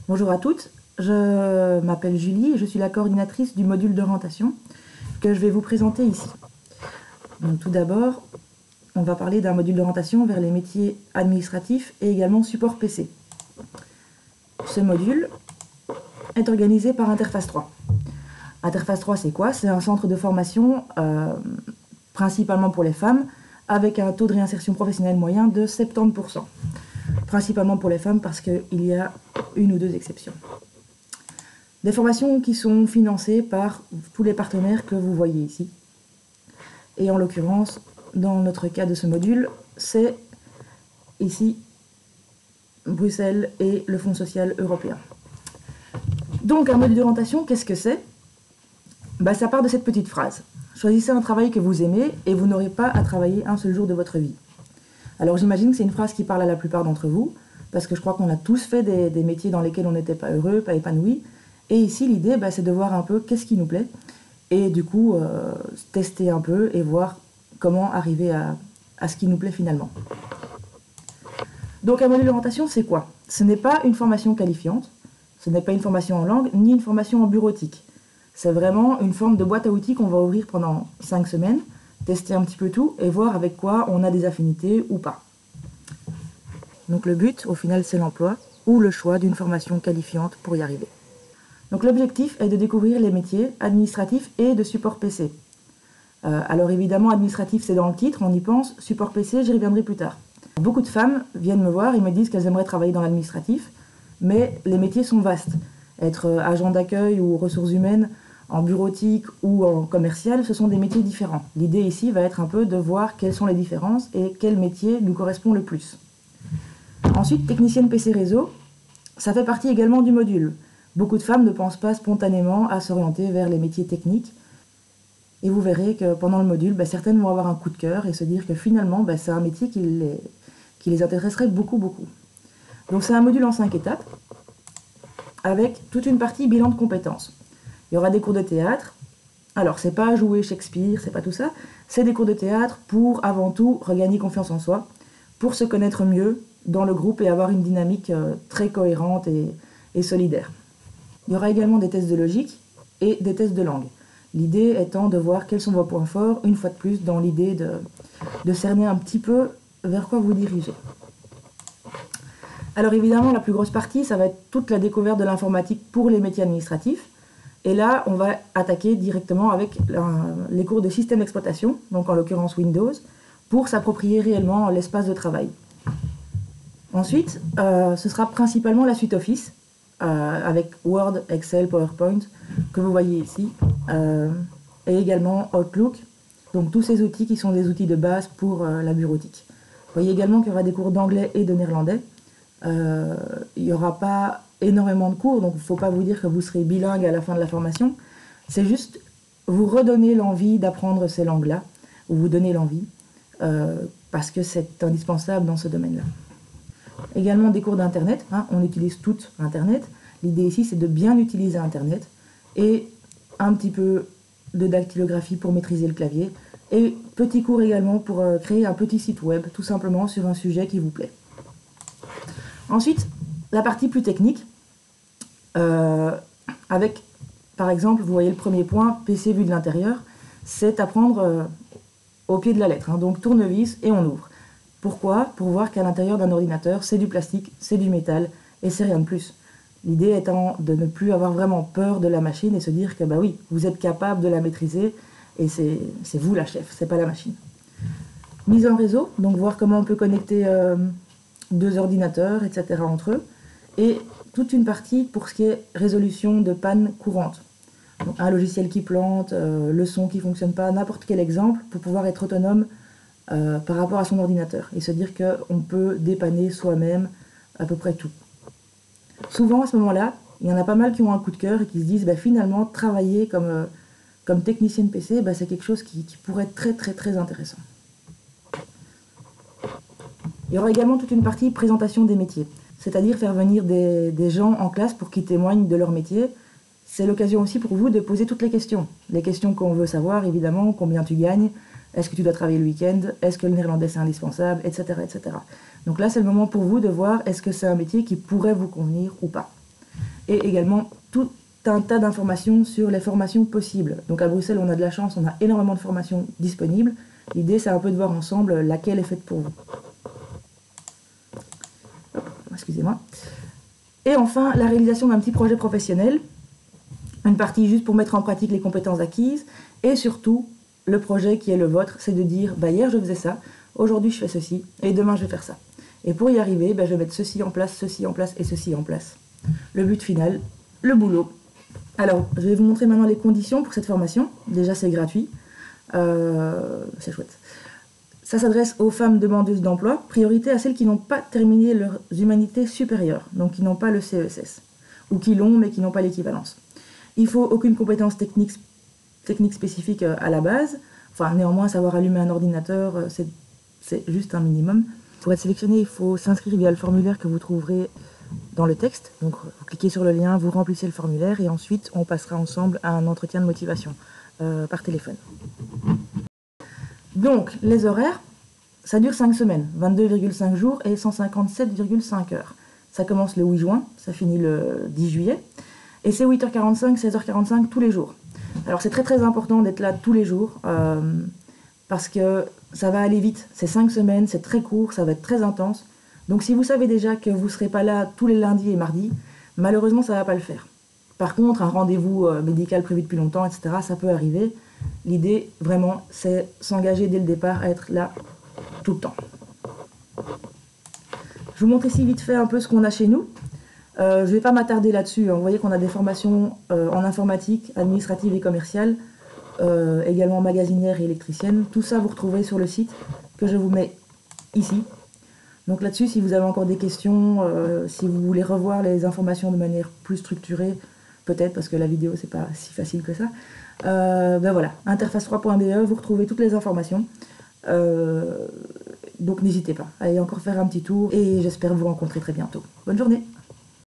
Bonjour à toutes, je m'appelle Julie et je suis la coordinatrice du module d'orientation que je vais vous présenter ici. Donc, tout d'abord, on va parler d'un module d'orientation vers les métiers administratifs et également support PC. Ce module est organisé par Interface 3. Interface 3, c'est quoi? C'est un centre de formation principalement pour les femmes avec un taux de réinsertion professionnelle moyen de 70%. Principalement pour les femmes parce qu'il y a une ou deux exceptions. Des formations qui sont financées par tous les partenaires que vous voyez ici. Et en l'occurrence, dans notre cas de ce module, c'est ici Bruxelles et le Fonds social européen. Donc un module d'orientation, qu'est-ce que c'est? Ça part de cette petite phrase. Choisissez un travail que vous aimez et vous n'aurez pas à travailler un seul jour de votre vie. Alors j'imagine que c'est une phrase qui parle à la plupart d'entre vous, parce que je crois qu'on a tous fait des métiers dans lesquels on n'était pas heureux, pas épanoui. Et ici, l'idée, c'est de voir un peu qu'est-ce qui nous plaît, et du coup, tester un peu et voir comment arriver à ce qui nous plaît finalement. Donc un module d'orientation, c'est quoi? Ce n'est pas une formation qualifiante, ce n'est pas une formation en langue, ni une formation en bureautique. C'est vraiment une forme de boîte à outils qu'on va ouvrir pendant 5 semaines, tester un petit peu tout et voir avec quoi on a des affinités ou pas. Donc le but, au final, c'est l'emploi ou le choix d'une formation qualifiante pour y arriver. Donc l'objectif est de découvrir les métiers administratifs et de support PC. Alors évidemment, administratif, c'est dans le titre, on y pense. Support PC, j'y reviendrai plus tard. Beaucoup de femmes viennent me voir et me disent qu'elles aimeraient travailler dans l'administratif, mais les métiers sont vastes. Être agent d'accueil ou ressources humaines, en bureautique ou en commercial, ce sont des métiers différents. L'idée ici va être un peu de voir quelles sont les différences et quel métier nous correspond le plus. Ensuite, technicienne PC réseau, ça fait partie également du module. Beaucoup de femmes ne pensent pas spontanément à s'orienter vers les métiers techniques. Et vous verrez que pendant le module, certaines vont avoir un coup de cœur et se dire que finalement, c'est un métier qui les intéresserait beaucoup, beaucoup. Donc c'est un module en 5 étapes, avec toute une partie bilan de compétences. Il y aura des cours de théâtre. Alors, c'est pas jouer Shakespeare, c'est pas tout ça. C'est des cours de théâtre pour, avant tout, regagner confiance en soi, pour se connaître mieux dans le groupe et avoir une dynamique très cohérente et solidaire. Il y aura également des tests de logique et des tests de langue. L'idée étant de voir quels sont vos points forts, une fois de plus, dans l'idée de cerner un petit peu vers quoi vous dirigez. Alors évidemment, la plus grosse partie, ça va être toute la découverte de l'informatique pour les métiers administratifs. Et là, on va attaquer directement avec les cours de système d'exploitation, donc en l'occurrence Windows, pour s'approprier réellement l'espace de travail. Ensuite, ce sera principalement la suite Office, avec Word, Excel, PowerPoint, que vous voyez ici, et également Outlook, donc tous ces outils qui sont des outils de base pour la bureautique. Vous voyez également qu'il y aura des cours d'anglais et de néerlandais. Il n'y aura pas énormément de cours, donc il ne faut pas vous dire que vous serez bilingue à la fin de la formation. C'est juste vous redonner l'envie d'apprendre ces langues-là, ou vous donner l'envie, parce que c'est indispensable dans ce domaine-là. Également des cours d'Internet, on utilise tout Internet. L'idée ici, c'est de bien utiliser Internet, et un petit peu de dactylographie pour maîtriser le clavier, et petit cours également pour créer un petit site web, tout simplement sur un sujet qui vous plaît. Ensuite, la partie plus technique, avec, par exemple, vous voyez le premier point, PC vu de l'intérieur, c'est apprendre au pied de la lettre. Donc tournevis et on ouvre. Pourquoi? Pour voir qu'à l'intérieur d'un ordinateur, c'est du plastique, c'est du métal et c'est rien de plus. L'idée étant de ne plus avoir vraiment peur de la machine et se dire que oui, vous êtes capable de la maîtriser et c'est vous la chef, c'est pas la machine. Mise en réseau, donc voir comment on peut connecter 2 ordinateurs, etc. entre eux. Et toute une partie pour ce qui est résolution de panne courante. Donc, un logiciel qui plante, le son qui ne fonctionne pas, n'importe quel exemple pour pouvoir être autonome par rapport à son ordinateur et se dire qu'on peut dépanner soi-même à peu près tout. Souvent à ce moment-là, il y en a pas mal qui ont un coup de cœur et qui se disent finalement travailler comme technicienne PC, c'est quelque chose qui pourrait être très très très intéressant. Il y aura également toute une partie présentation des métiers, c'est-à-dire faire venir des gens en classe pour qu'ils témoignent de leur métier. C'est l'occasion aussi pour vous de poser toutes les questions qu'on veut savoir, évidemment, combien tu gagnes, est-ce que tu dois travailler le week-end, est-ce que le néerlandais c'est indispensable, etc., etc. Donc là, c'est le moment pour vous de voir est-ce que c'est un métier qui pourrait vous convenir ou pas. et également tout un tas d'informations sur les formations possibles. Donc à Bruxelles, on a de la chance, on a énormément de formations disponibles. L'idée, c'est un peu de voir ensemble laquelle est faite pour vous. Excusez-moi. Et enfin, la réalisation d'un petit projet professionnel. Une partie juste pour mettre en pratique les compétences acquises. Et surtout, le projet qui est le vôtre, c'est de dire, hier je faisais ça, aujourd'hui je fais ceci, et demain je vais faire ça. Et pour y arriver, je vais mettre ceci en place et ceci en place. Le but final, le boulot. Alors, je vais vous montrer maintenant les conditions pour cette formation. Déjà, c'est gratuit. C'est chouette. Ça s'adresse aux femmes demandeuses d'emploi, priorité à celles qui n'ont pas terminé leurs humanités supérieures, donc qui n'ont pas le CESS, ou qui l'ont mais qui n'ont pas l'équivalence. Il ne faut aucune compétence technique spécifique à la base. Enfin, néanmoins, savoir allumer un ordinateur, c'est juste un minimum. Pour être sélectionné, il faut s'inscrire via le formulaire que vous trouverez dans le texte. Donc, vous cliquez sur le lien, vous remplissez le formulaire et ensuite, on passera ensemble à un entretien de motivation par téléphone. Donc, les horaires, ça dure 5 semaines, 22,5 jours et 157,5 heures. Ça commence le 8 juin, ça finit le 10 juillet. Et c'est 8h45, 16h45 tous les jours. Alors c'est très très important d'être là tous les jours parce que ça va aller vite. C'est 5 semaines, c'est très court, ça va être très intense. Donc si vous savez déjà que vous ne serez pas là tous les lundis et mardis, malheureusement ça ne va pas le faire. Par contre, un rendez-vous médical prévu depuis longtemps, etc., ça peut arriver. L'idée, vraiment, c'est s'engager dès le départ à être là tout le temps. Je vous montre ici vite fait un peu ce qu'on a chez nous. Je ne vais pas m'attarder là-dessus. Vous voyez qu'on a des formations en informatique, administrative et commerciale, également magasinière et électricienne. Tout ça, vous retrouvez sur le site que je vous mets ici. Donc là-dessus, si vous avez encore des questions, si vous voulez revoir les informations de manière plus structurée, peut-être parce que la vidéo, c'est pas si facile que ça. Voilà, interface3.be, vous retrouvez toutes les informations. Donc n'hésitez pas, allez encore faire un petit tour et j'espère vous rencontrer très bientôt. Bonne journée!